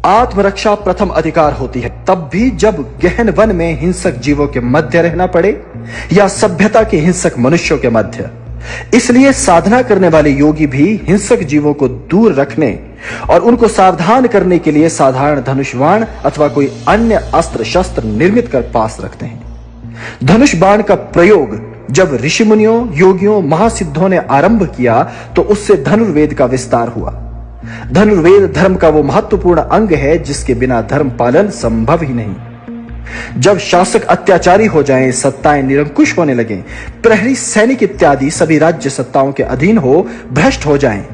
आत्मरक्षा प्रथम अधिकार होती है, तब भी जब गहन वन में हिंसक जीवों के मध्य रहना पड़े या सभ्यता के हिंसक मनुष्यों के मध्य। इसलिए साधना करने वाले योगी भी हिंसक जीवों को दूर रखने और उनको सावधान करने के लिए साधारण धनुष बाण अथवा कोई अन्य अस्त्र शस्त्र निर्मित कर पास रखते हैं। धनुष बाण का प्रयोग जब ऋषि मुनियों, योगियों, महासिद्धों ने आरंभ किया तो उससे धनुर्वेद का विस्तार हुआ। धनुर्वेद धर्म का वो महत्वपूर्ण अंग है जिसके बिना धर्म पालन संभव ही नहीं। जब शासक अत्याचारी हो जाएं, सत्ताएं निरंकुश होने लगें, प्रहरी, सैनिक इत्यादि सभी राज्य सत्ताओं के अधीन हो भ्रष्ट हो जाएं,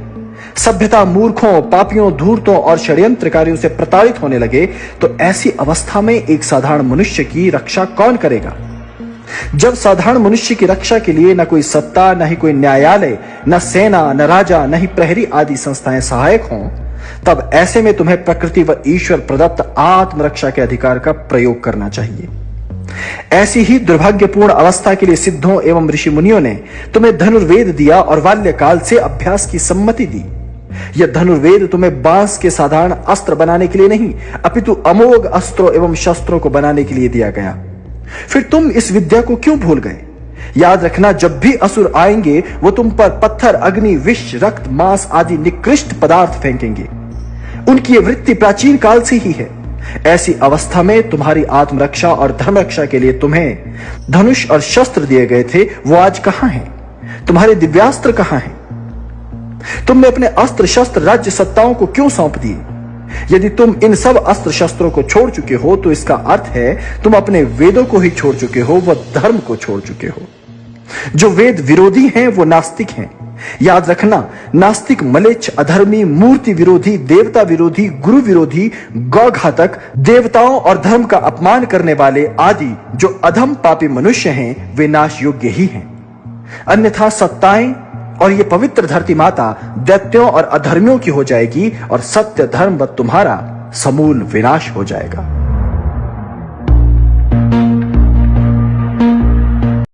सभ्यता मूर्खों, पापियों, धूर्तों और षड्यंत्रकारियों से प्रताड़ित होने लगे, तो ऐसी अवस्था में एक साधारण मनुष्य की रक्षा कौन करेगा? जब साधारण मनुष्य की रक्षा के लिए न कोई सत्ता, न ही कोई न्यायालय, न सेना, न राजा, न ही प्रहरी आदि संस्थाएं सहायक हों, तब ऐसे में तुम्हें प्रकृति व ईश्वर प्रदत्त आत्मरक्षा के अधिकार का प्रयोग करना चाहिए। ऐसी ही दुर्भाग्यपूर्ण अवस्था के लिए सिद्धों एवं ऋषि मुनियों ने तुम्हें धनुर्वेद दिया और बाल्यकाल से अभ्यास की सम्मति दी। यह धनुर्वेद तुम्हें बांस के साधारण अस्त्र बनाने के लिए नहीं, अपितु अमोघ अस्त्रों एवं शस्त्रों को बनाने के लिए दिया गया। फिर तुम इस विद्या को क्यों भूल गए? याद रखना, जब भी असुर आएंगे वो तुम पर पत्थर, अग्नि, विष, रक्त, मांस आदि निकृष्ट पदार्थ फेंकेंगे। उनकी वृत्ति प्राचीन काल से ही है। ऐसी अवस्था में तुम्हारी आत्मरक्षा और धर्म रक्षा के लिए तुम्हें धनुष और शस्त्र दिए गए थे, वो आज कहां हैं? तुम्हारे दिव्यास्त्र कहां हैं? तुमने अपने अस्त्र शस्त्र राज्य सत्ताओं को क्यों सौंप दिए? यदि तुम इन सब अस्त्र शस्त्रों को छोड़ चुके हो तो इसका अर्थ है तुम अपने वेदों को ही छोड़ चुके हो, वह धर्म को छोड़ चुके हो। जो वेद विरोधी हैं वो नास्तिक हैं। याद रखना, नास्तिक मलेच्छ, अधर्मी, मूर्ति विरोधी, देवता विरोधी, गुरु विरोधी, गौघातक, देवताओं और धर्म का अपमान करने वाले आदि जो अधम पापी मनुष्य हैं वे नाश योग्य ही हैं। अन्यथा सत्ताएं और ये पवित्र धरती माता दैत्यों और अधर्मियों की हो जाएगी और सत्य, धर्म व तुम्हारा समूल विनाश हो जाएगा।